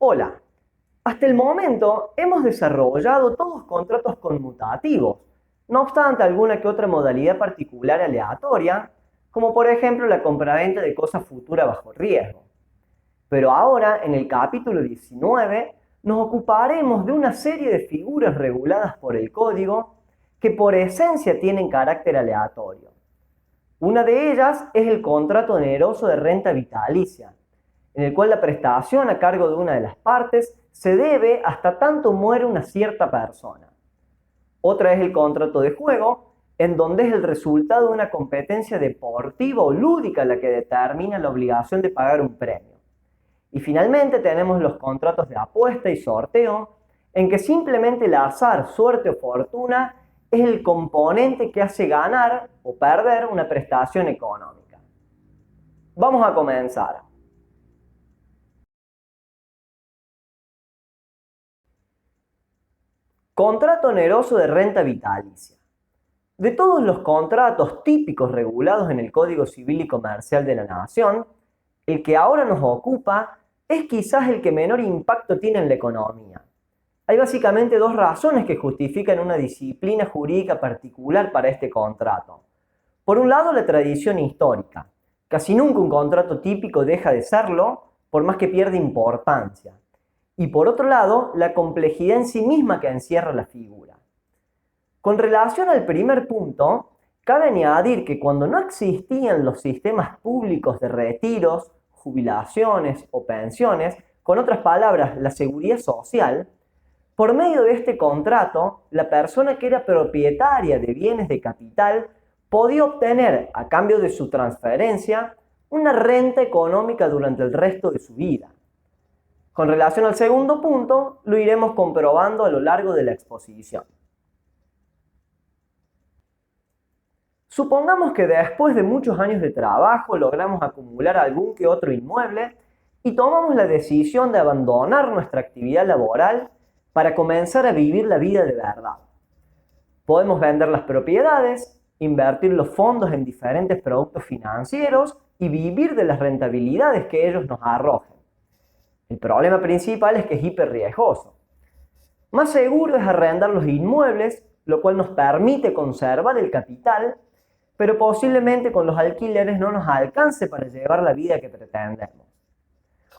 Hola, hasta el momento hemos desarrollado todos contratos conmutativos, no obstante alguna que otra modalidad particular aleatoria, como por ejemplo la compraventa de cosa futura bajo riesgo. Pero ahora, en el capítulo 19, nos ocuparemos de una serie de figuras reguladas por el código que por esencia tienen carácter aleatorio. Una de ellas es el contrato oneroso de renta vitalicia, en el cual la prestación a cargo de una de las partes se debe hasta tanto muere una cierta persona. Otra es el contrato de juego, en donde es el resultado de una competencia deportiva o lúdica la que determina la obligación de pagar un premio. Y finalmente tenemos los contratos de apuesta y sorteo, en que simplemente el azar, suerte o fortuna es el componente que hace ganar o perder una prestación económica. Vamos a comenzar. Contrato oneroso de renta vitalicia. De todos los contratos típicos regulados en el Código Civil y Comercial de la Nación, el que ahora nos ocupa es quizás el que menor impacto tiene en la economía. Hay básicamente dos razones que justifican una disciplina jurídica particular para este contrato. Por un lado, la tradición histórica. Casi nunca un contrato típico deja de serlo, por más que pierda importancia. Y por otro lado, la complejidad en sí misma que encierra la figura. Con relación al primer punto, cabe añadir que cuando no existían los sistemas públicos de retiros, jubilaciones o pensiones, con otras palabras, la seguridad social, por medio de este contrato, la persona que era propietaria de bienes de capital podía obtener, a cambio de su transferencia, una renta económica durante el resto de su vida. Con relación al segundo punto, lo iremos comprobando a lo largo de la exposición. Supongamos que después de muchos años de trabajo logramos acumular algún que otro inmueble y tomamos la decisión de abandonar nuestra actividad laboral para comenzar a vivir la vida de verdad. Podemos vender las propiedades, invertir los fondos en diferentes productos financieros y vivir de las rentabilidades que ellos nos arrojen. El problema principal es que es hiperriesgoso. Más seguro es arrendar los inmuebles, lo cual nos permite conservar el capital, pero posiblemente con los alquileres no nos alcance para llevar la vida que pretendemos.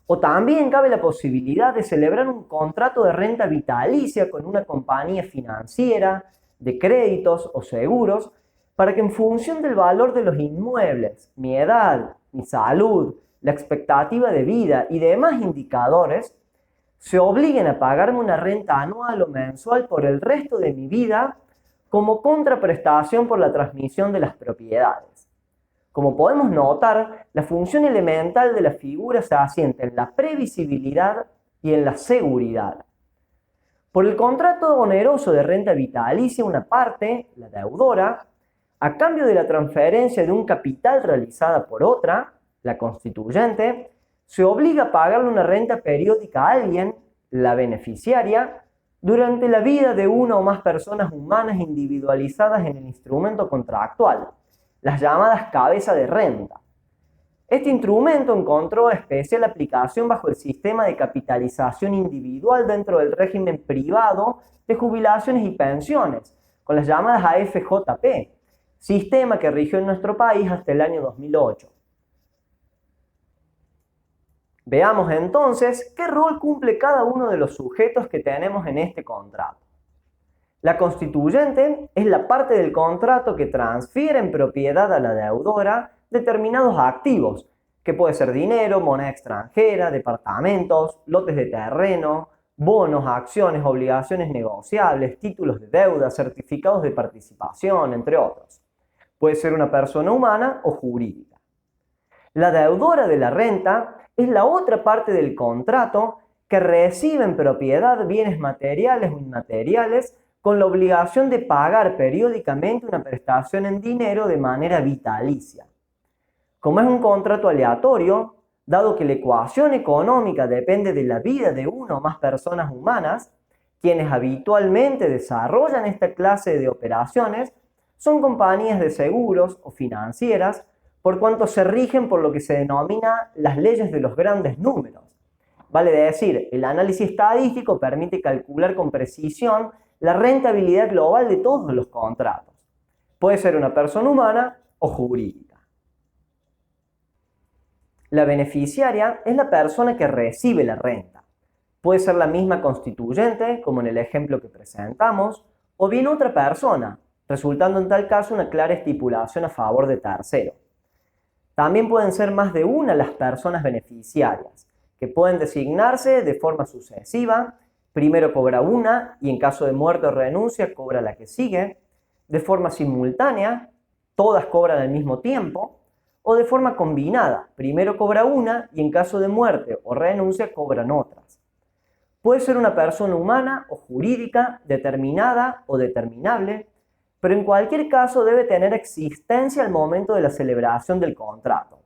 O también cabe la posibilidad de celebrar un contrato de renta vitalicia con una compañía financiera, de créditos o seguros, para que en función del valor de los inmuebles, mi edad, mi salud, la expectativa de vida y demás indicadores, se obliguen a pagarme una renta anual o mensual por el resto de mi vida como contraprestación por la transmisión de las propiedades. Como podemos notar, la función elemental de la figura se asienta en la previsibilidad y en la seguridad. Por el contrato oneroso de renta vitalicia, una parte, la deudora, a cambio de la transferencia de un capital realizada por otra, la constituyente, se obliga a pagarle una renta periódica a alguien, la beneficiaria, durante la vida de una o más personas humanas individualizadas en el instrumento contractual, las llamadas cabezas de renta. Este instrumento encontró especial aplicación bajo el sistema de capitalización individual dentro del régimen privado de jubilaciones y pensiones, con las llamadas AFJP, sistema que rigió en nuestro país hasta el año 2008. Veamos entonces qué rol cumple cada uno de los sujetos que tenemos en este contrato. La constituyente es la parte del contrato que transfiere en propiedad a la deudora determinados activos, que puede ser dinero, moneda extranjera, departamentos, lotes de terreno, bonos, acciones, obligaciones negociables, títulos de deuda, certificados de participación, entre otros. Puede ser una persona humana o jurídica. La deudora de la renta es la otra parte del contrato que recibe en propiedad bienes materiales o inmateriales con la obligación de pagar periódicamente una prestación en dinero de manera vitalicia. Como es un contrato aleatorio, dado que la ecuación económica depende de la vida de una o más personas humanas, quienes habitualmente desarrollan esta clase de operaciones son compañías de seguros o financieras, por cuanto se rigen por lo que se denomina las leyes de los grandes números, Vale decir, el análisis estadístico permite calcular con precisión la rentabilidad global de todos los contratos. Puede ser una persona humana o jurídica. La beneficiaria es la persona que recibe la renta. Puede ser la misma constituyente, como en el ejemplo que presentamos, o bien otra persona, resultando en tal caso una clara estipulación a favor de tercero. También pueden ser más de una las personas beneficiarias, que pueden designarse de forma sucesiva. Primero cobra una y en caso de muerte o renuncia cobra la que sigue. De forma simultánea, todas cobran al mismo tiempo. O de forma combinada, primero cobra una y en caso de muerte o renuncia cobran otras. Puede ser una persona humana o jurídica, determinada o determinable, pero en cualquier caso debe tener existencia al momento de la celebración del contrato.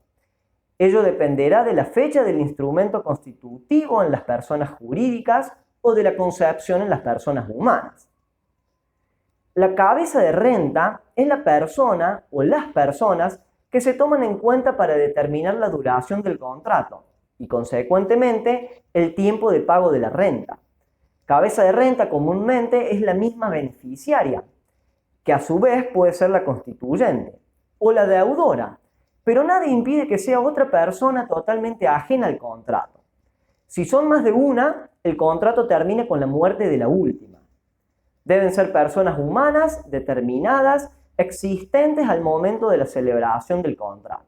Ello dependerá de la fecha del instrumento constitutivo en las personas jurídicas o de la concepción en las personas humanas. La cabeza de renta es la persona o las personas que se toman en cuenta para determinar la duración del contrato y, consecuentemente, el tiempo de pago de la renta. Cabeza de renta comúnmente es la misma beneficiaria, que a su vez puede ser la constituyente o la deudora, pero nada impide que sea otra persona totalmente ajena al contrato. Si son más de una, el contrato termina con la muerte de la última. Deben ser personas humanas, determinadas, existentes al momento de la celebración del contrato.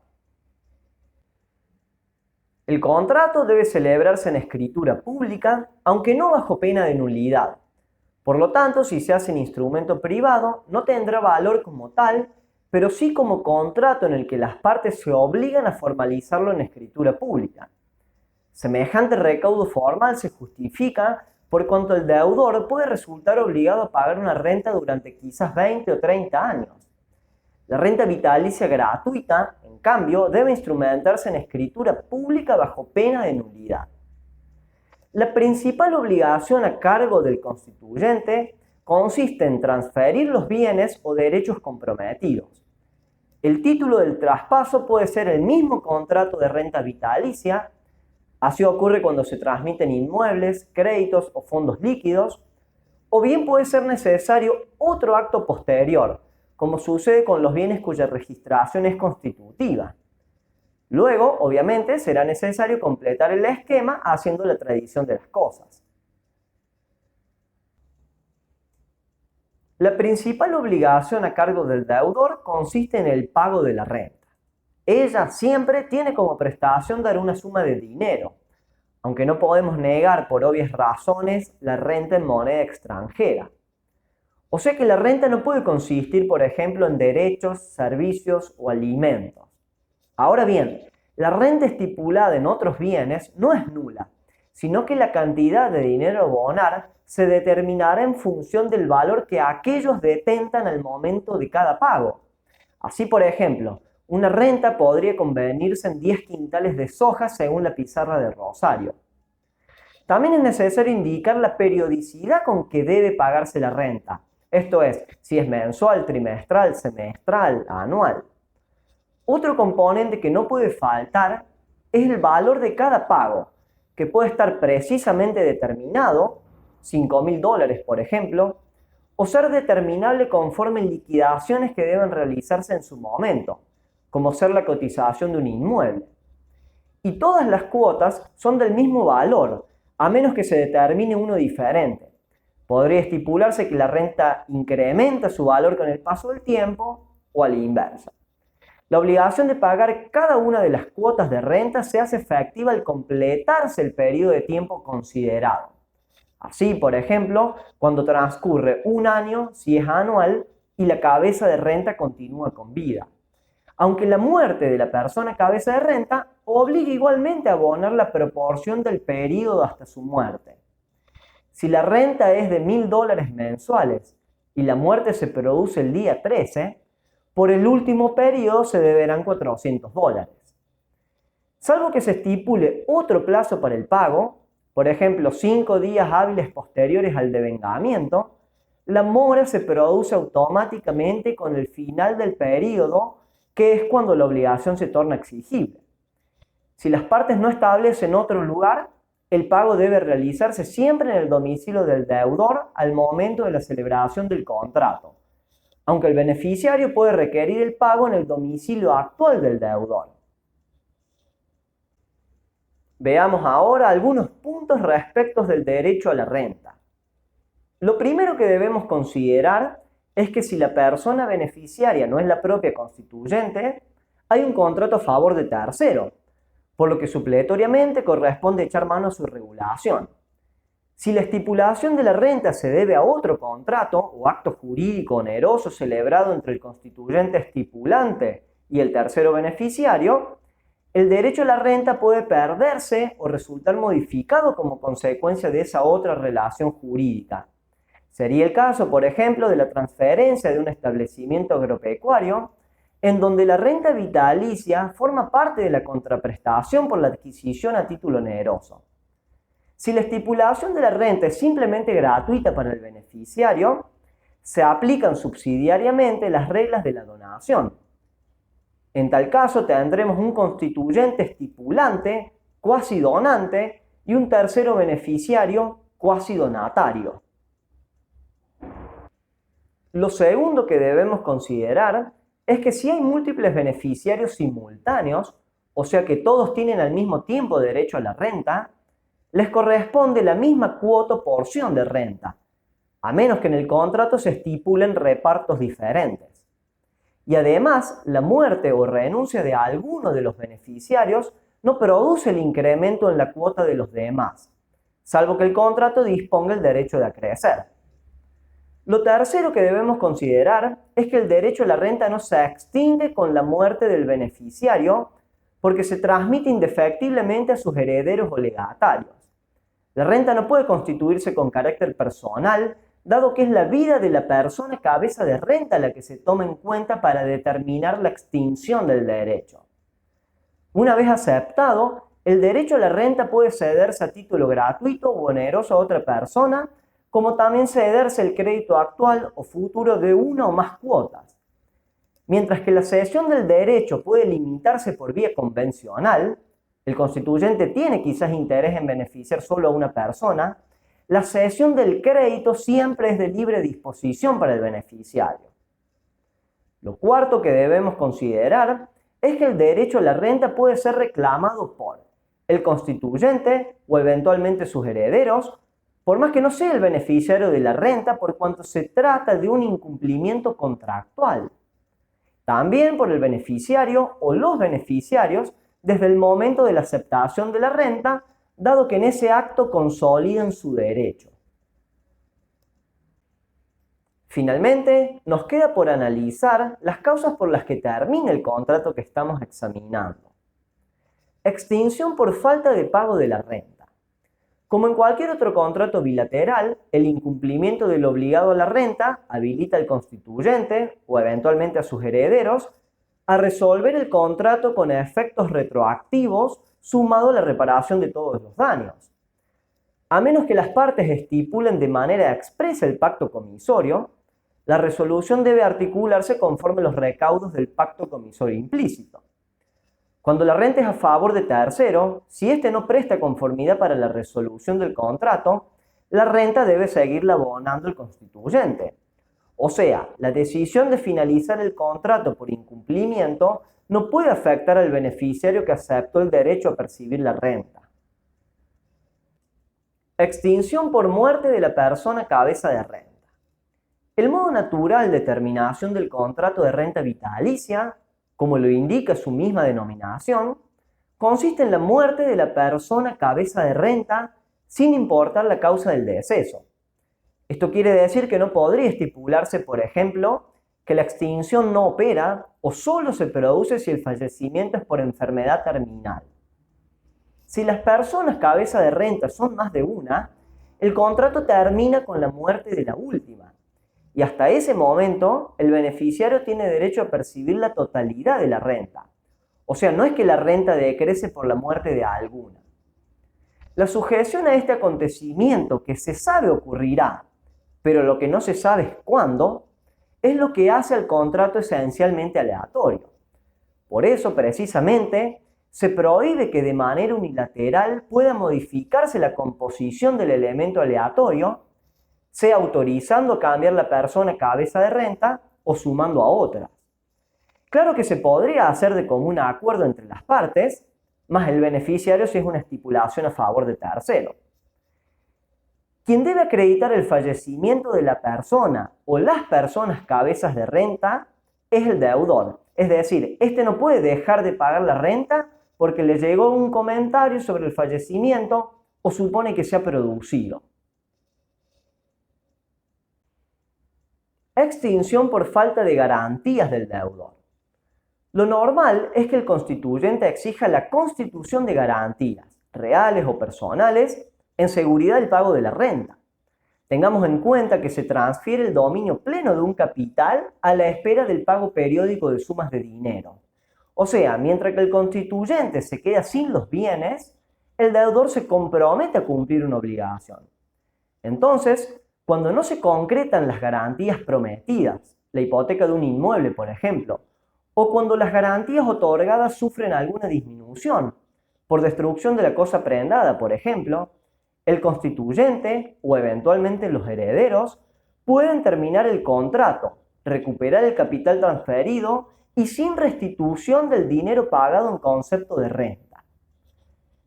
El contrato debe celebrarse en escritura pública, aunque no bajo pena de nulidad. Por lo tanto, si se hace en instrumento privado, no tendrá valor como tal, pero sí como contrato en el que las partes se obligan a formalizarlo en escritura pública. Semejante recaudo formal se justifica por cuanto el deudor puede resultar obligado a pagar una renta durante quizás 20 o 30 años. La renta vitalicia gratuita, en cambio, debe instrumentarse en escritura pública bajo pena de nulidad. La principal obligación a cargo del constituyente consiste en transferir los bienes o derechos comprometidos. El título del traspaso puede ser el mismo contrato de renta vitalicia. Así ocurre cuando se transmiten inmuebles, créditos o fondos líquidos, o bien puede ser necesario otro acto posterior, como sucede con los bienes cuya registración es constitutiva. Luego, obviamente, será necesario completar el esquema haciendo la tradición de las cosas. La principal obligación a cargo del deudor consiste en el pago de la renta. Ella siempre tiene como prestación dar una suma de dinero, aunque no podemos negar por obvias razones la renta en moneda extranjera. O sea que la renta no puede consistir, por ejemplo, en derechos, servicios o alimentos. Ahora bien, la renta estipulada en otros bienes no es nula, sino que la cantidad de dinero a abonar se determinará en función del valor que aquellos detentan al momento de cada pago. Así, por ejemplo, una renta podría convenirse en 10 quintales de soja según la pizarra de Rosario. También es necesario indicar la periodicidad con que debe pagarse la renta. Esto es, si es mensual, trimestral, semestral, anual. Otro componente que no puede faltar es el valor de cada pago, que puede estar precisamente determinado, $5.000 por ejemplo, o ser determinable conforme liquidaciones que deben realizarse en su momento, como ser la cotización de un inmueble. Y todas las cuotas son del mismo valor, a menos que se determine uno diferente. Podría estipularse que la renta incrementa su valor con el paso del tiempo o a la inversa. La obligación de pagar cada una de las cuotas de renta se hace efectiva al completarse el periodo de tiempo considerado. Así, por ejemplo, cuando transcurre un año, si es anual, y la cabeza de renta continúa con vida. Aunque la muerte de la persona cabeza de renta obliga igualmente a abonar la proporción del periodo hasta su muerte. Si la renta es de $1.000 mensuales y la muerte se produce el día 13, por el último periodo se deberán $400. Salvo que se estipule otro plazo para el pago, por ejemplo 5 días hábiles posteriores al devengamiento, la mora se produce automáticamente con el final del periodo, que es cuando la obligación se torna exigible. Si las partes no establecen otro lugar, el pago debe realizarse siempre en el domicilio del deudor al momento de la celebración del contrato, aunque el beneficiario puede requerir el pago en el domicilio actual del deudor. Veamos ahora algunos puntos respecto del derecho a la renta. Lo primero que debemos considerar es que si la persona beneficiaria no es la propia constituyente, hay un contrato a favor de tercero, por lo que supletoriamente corresponde echar mano a su regulación. Si la estipulación de la renta se debe a otro contrato o acto jurídico oneroso celebrado entre el constituyente estipulante y el tercero beneficiario, el derecho a la renta puede perderse o resultar modificado como consecuencia de esa otra relación jurídica. Sería el caso, por ejemplo, de la transferencia de un establecimiento agropecuario, en donde la renta vitalicia forma parte de la contraprestación por la adquisición a título oneroso. Si la estipulación de la renta es simplemente gratuita para el beneficiario, se aplican subsidiariamente las reglas de la donación. En tal caso tendremos un constituyente estipulante, cuasi donante, y un tercero beneficiario, cuasi donatario. Lo segundo que debemos considerar es que si hay múltiples beneficiarios simultáneos, o sea que todos tienen al mismo tiempo derecho a la renta, les corresponde la misma cuota o porción de renta, a menos que en el contrato se estipulen repartos diferentes. Y además, la muerte o renuncia de alguno de los beneficiarios no produce el incremento en la cuota de los demás, salvo que el contrato disponga el derecho de acrecer. Lo tercero que debemos considerar es que el derecho a la renta no se extingue con la muerte del beneficiario porque se transmite indefectiblemente a sus herederos o legatarios. La renta no puede constituirse con carácter personal, dado que es la vida de la persona cabeza de renta la que se toma en cuenta para determinar la extinción del derecho. Una vez aceptado, el derecho a la renta puede cederse a título gratuito o oneroso a otra persona, como también cederse el crédito actual o futuro de una o más cuotas. Mientras que la cesión del derecho puede limitarse por vía convencional, el constituyente tiene quizás interés en beneficiar solo a una persona, la cesión del crédito siempre es de libre disposición para el beneficiario. Lo cuarto que debemos considerar es que el derecho a la renta puede ser reclamado por el constituyente o eventualmente sus herederos, por más que no sea el beneficiario de la renta, por cuanto se trata de un incumplimiento contractual. También por el beneficiario o los beneficiarios desde el momento de la aceptación de la renta, dado que en ese acto consolidan su derecho. Finalmente, nos queda por analizar las causas por las que termina el contrato que estamos examinando. Extinción por falta de pago de la renta. Como en cualquier otro contrato bilateral, el incumplimiento del obligado a la renta habilita al constituyente o eventualmente a sus herederos a resolver el contrato con efectos retroactivos sumado a la reparación de todos los daños. A menos que las partes estipulen de manera expresa el pacto comisorio, la resolución debe articularse conforme los recaudos del pacto comisorio implícito. Cuando la renta es a favor de tercero, si éste no presta conformidad para la resolución del contrato, la renta debe seguirla abonando el constituyente. O sea, la decisión de finalizar el contrato por incumplimiento no puede afectar al beneficiario que aceptó el derecho a percibir la renta. Extinción por muerte de la persona cabeza de renta. El modo natural de terminación del contrato de renta vitalicia, como lo indica su misma denominación, consiste en la muerte de la persona cabeza de renta sin importar la causa del deceso. Esto quiere decir que no podría estipularse, por ejemplo, que la extinción no opera o solo se produce si el fallecimiento es por enfermedad terminal. Si las personas cabeza de renta son más de una, el contrato termina con la muerte de la última. Y hasta ese momento, el beneficiario tiene derecho a percibir la totalidad de la renta. O sea, no es que la renta decrece por la muerte de alguna. La sujeción a este acontecimiento que se sabe ocurrirá, pero lo que no se sabe es cuándo, es lo que hace al contrato esencialmente aleatorio. Por eso, precisamente, se prohíbe que de manera unilateral pueda modificarse la composición del elemento aleatorio, sea autorizando cambiar la persona cabeza de renta o sumando a otras. Claro que se podría hacer de común acuerdo entre las partes, más el beneficiario si es una estipulación a favor de tercero. Quien debe acreditar el fallecimiento de la persona o las personas cabezas de renta es el deudor. Es decir, este no puede dejar de pagar la renta porque le llegó un comentario sobre el fallecimiento o supone que se ha producido. Extinción por falta de garantías del deudor. Lo normal es que el constituyente exija la constitución de garantías, reales o personales, en seguridad del pago de la renta. Tengamos en cuenta que se transfiere el dominio pleno de un capital a la espera del pago periódico de sumas de dinero. O sea, mientras que el constituyente se queda sin los bienes, el deudor se compromete a cumplir una obligación. Entonces, cuando no se concretan las garantías prometidas, la hipoteca de un inmueble, por ejemplo, o cuando las garantías otorgadas sufren alguna disminución, por destrucción de la cosa prendada, por ejemplo, el constituyente o eventualmente los herederos pueden terminar el contrato, recuperar el capital transferido y sin restitución del dinero pagado en concepto de renta.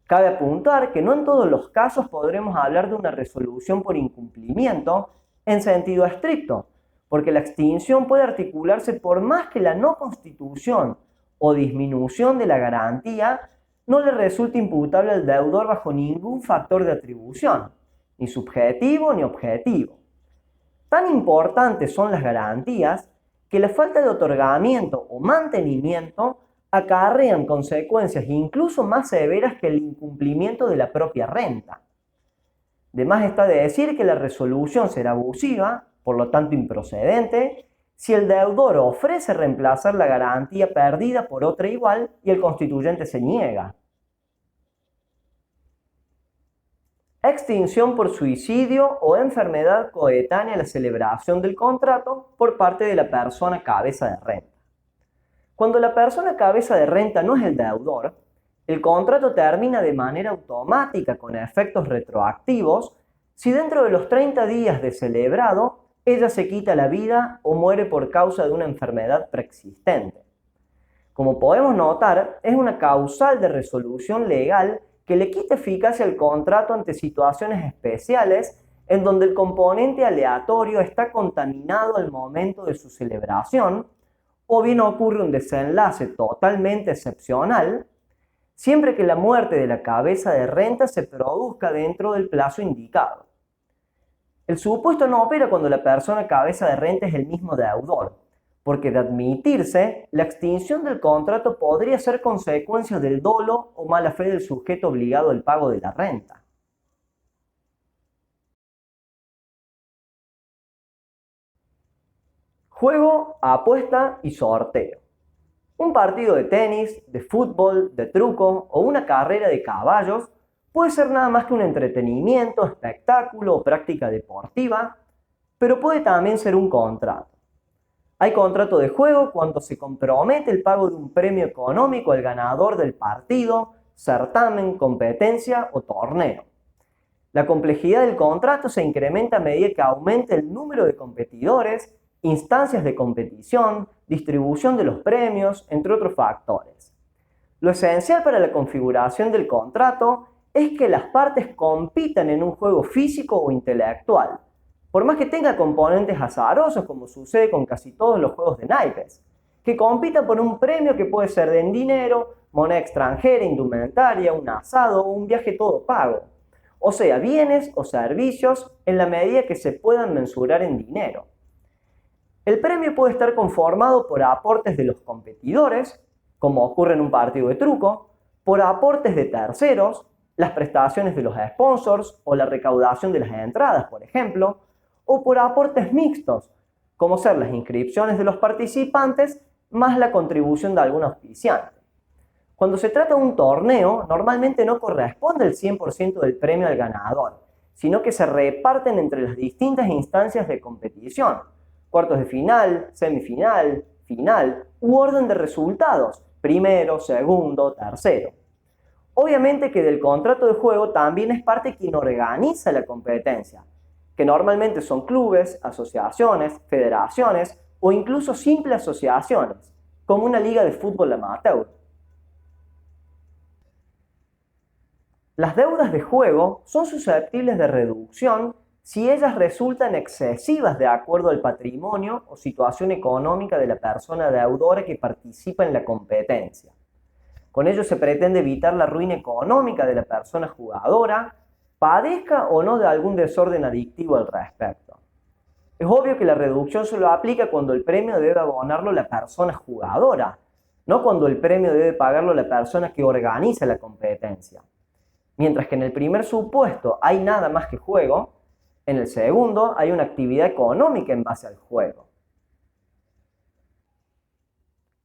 Cabe apuntar que no en todos los casos podremos hablar de una resolución por incumplimiento en sentido estricto, porque la extinción puede articularse por más que la no constitución o disminución de la garantía no le resulte imputable al deudor bajo ningún factor de atribución, ni subjetivo ni objetivo. Tan importantes son las garantías que la falta de otorgamiento o mantenimiento acarrean consecuencias incluso más severas que el incumplimiento de la propia renta. De más está de decir que la resolución será abusiva, por lo tanto improcedente, si el deudor ofrece reemplazar la garantía perdida por otra igual y el constituyente se niega. Extinción por suicidio o enfermedad coetánea a la celebración del contrato por parte de la persona cabeza de renta. Cuando la persona cabeza de renta no es el deudor, el contrato termina de manera automática con efectos retroactivos si dentro de los 30 días de celebrado ella se quita la vida o muere por causa de una enfermedad preexistente. Como podemos notar, es una causal de resolución legal que le quita eficacia al contrato ante situaciones especiales en donde el componente aleatorio está contaminado al momento de su celebración, o bien ocurre un desenlace totalmente excepcional, siempre que la muerte de la cabeza de renta se produzca dentro del plazo indicado. El supuesto no opera cuando la persona cabeza de renta es el mismo deudor, porque de admitirse, la extinción del contrato podría ser consecuencia del dolo o mala fe del sujeto obligado al pago de la renta. Juego, apuesta y sorteo. Un partido de tenis, de fútbol, de truco o una carrera de caballos puede ser nada más que un entretenimiento, espectáculo o práctica deportiva, pero puede también ser un contrato. Hay contrato de juego cuando se compromete el pago de un premio económico al ganador del partido, certamen, competencia o torneo. La complejidad del contrato se incrementa a medida que aumenta el número de competidores, instancias de competición, distribución de los premios, entre otros factores. Lo esencial para la configuración del contrato es que las partes compitan en un juego físico o intelectual, por más que tenga componentes azarosos como sucede con casi todos los juegos de naipes, que compita por un premio que puede ser en dinero, moneda extranjera, indumentaria, un asado o un viaje todo pago, o sea, bienes o servicios en la medida que se puedan mensurar en dinero. El premio puede estar conformado por aportes de los competidores, como ocurre en un partido de truco, por aportes de terceros, las prestaciones de los sponsors o la recaudación de las entradas, por ejemplo, o por aportes mixtos, como ser las inscripciones de los participantes más la contribución de algún auspiciante. Cuando se trata de un torneo, normalmente no corresponde el 100% del premio al ganador, sino que se reparten entre las distintas instancias de competición, cuartos de final, semifinal, final u orden de resultados, primero, segundo, tercero. Obviamente que del contrato de juego también es parte quien organiza la competencia, que normalmente son clubes, asociaciones, federaciones o incluso simples asociaciones, como una liga de fútbol amateur. Las deudas de juego son susceptibles de reducción si ellas resultan excesivas de acuerdo al patrimonio o situación económica de la persona deudora que participa en la competencia. Con ello se pretende evitar la ruina económica de la persona jugadora, padezca o no de algún desorden adictivo al respecto. Es obvio que la reducción solo aplica cuando el premio debe abonarlo la persona jugadora, no cuando el premio debe pagarlo la persona que organiza la competencia. Mientras que en el primer supuesto hay nada más que juego, en el segundo hay una actividad económica en base al juego.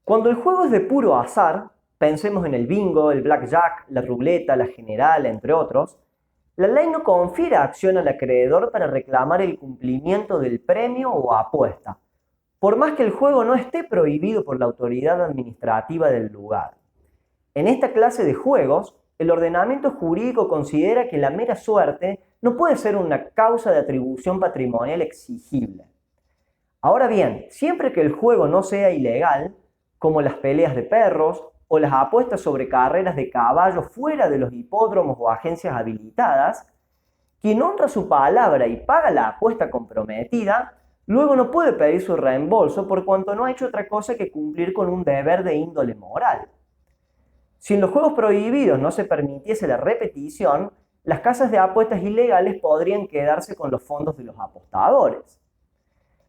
Cuando el juego es de puro azar, pensemos en el bingo, el blackjack, la ruleta, la general, entre otros, la ley no confiere acción al acreedor para reclamar el cumplimiento del premio o apuesta, por más que el juego no esté prohibido por la autoridad administrativa del lugar. En esta clase de juegos, el ordenamiento jurídico considera que la mera suerte no puede ser una causa de atribución patrimonial exigible. Ahora bien, siempre que el juego no sea ilegal, como las peleas de perros o las apuestas sobre carreras de caballos fuera de los hipódromos o agencias habilitadas, quien honra su palabra y paga la apuesta comprometida, luego no puede pedir su reembolso por cuanto no ha hecho otra cosa que cumplir con un deber de índole moral. Si en los juegos prohibidos no se permitiese la repetición, las casas de apuestas ilegales podrían quedarse con los fondos de los apostadores.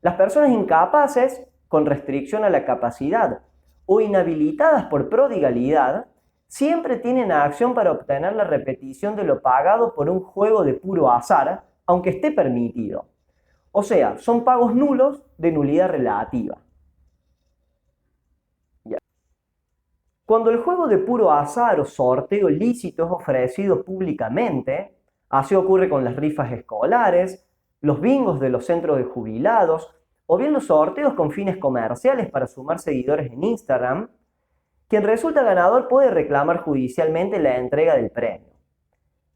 Las personas incapaces, con restricción a la capacidad, o inhabilitadas por prodigalidad, siempre tienen acción para obtener la repetición de lo pagado por un juego de puro azar, aunque esté permitido. O sea, son pagos nulos de nulidad relativa. Cuando el juego de puro azar o sorteo lícito es ofrecido públicamente, así ocurre con las rifas escolares, los bingos de los centros de jubilados, o bien los sorteos con fines comerciales para sumar seguidores en Instagram, quien resulta ganador puede reclamar judicialmente la entrega del premio.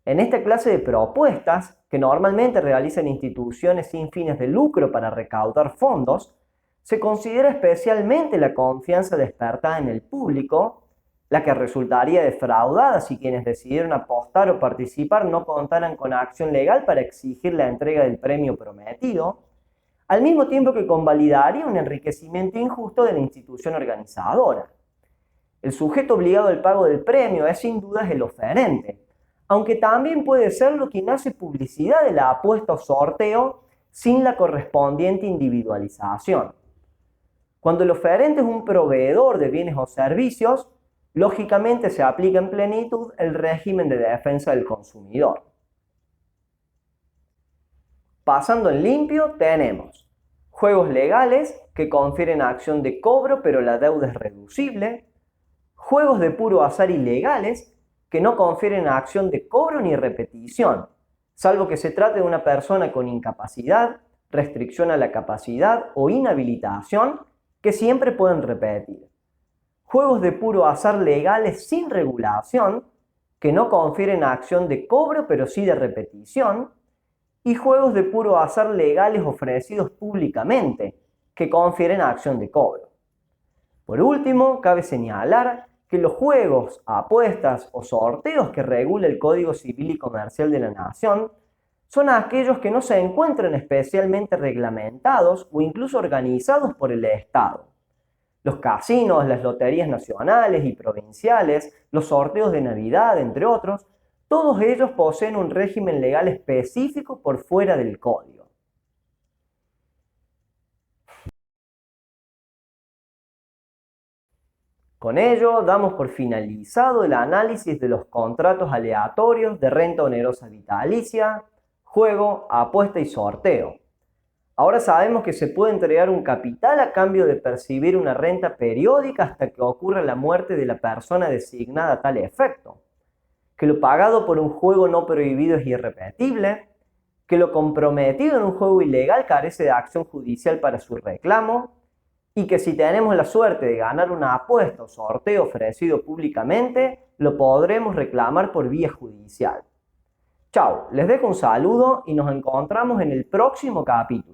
En esta clase de propuestas, que normalmente realizan instituciones sin fines de lucro para recaudar fondos, se considera especialmente la confianza despertada en el público, la que resultaría defraudada si quienes decidieron apostar o participar no contaran con acción legal para exigir la entrega del premio prometido, al mismo tiempo que convalidaría un enriquecimiento injusto de la institución organizadora. El sujeto obligado al pago del premio es sin dudas el oferente, aunque también puede serlo quien hace publicidad de la apuesta o sorteo sin la correspondiente individualización. Cuando el oferente es un proveedor de bienes o servicios, lógicamente se aplica en plenitud el régimen de defensa del consumidor. Pasando en limpio, tenemos juegos legales que confieren acción de cobro pero la deuda es reducible, juegos de puro azar ilegales que no confieren acción de cobro ni repetición, salvo que se trate de una persona con incapacidad, restricción a la capacidad o inhabilitación que siempre pueden repetir. Juegos de puro azar legales sin regulación que no confieren acción de cobro pero sí de repetición, y juegos de puro azar legales ofrecidos públicamente, que confieren acción de cobro. Por último, cabe señalar que los juegos, apuestas o sorteos que regula el Código Civil y Comercial de la Nación son aquellos que no se encuentran especialmente reglamentados o incluso organizados por el Estado. Los casinos, las loterías nacionales y provinciales, los sorteos de Navidad, entre otros, todos ellos poseen un régimen legal específico por fuera del código. Con ello, damos por finalizado el análisis de los contratos aleatorios de renta onerosa vitalicia, juego, apuesta y sorteo. Ahora sabemos que se puede entregar un capital a cambio de percibir una renta periódica hasta que ocurra la muerte de la persona designada a tal efecto, que lo pagado por un juego no prohibido es irrepetible, que lo comprometido en un juego ilegal carece de acción judicial para su reclamo, y que si tenemos la suerte de ganar una apuesta o sorteo ofrecido públicamente, lo podremos reclamar por vía judicial. Chao, les dejo un saludo y nos encontramos en el próximo capítulo.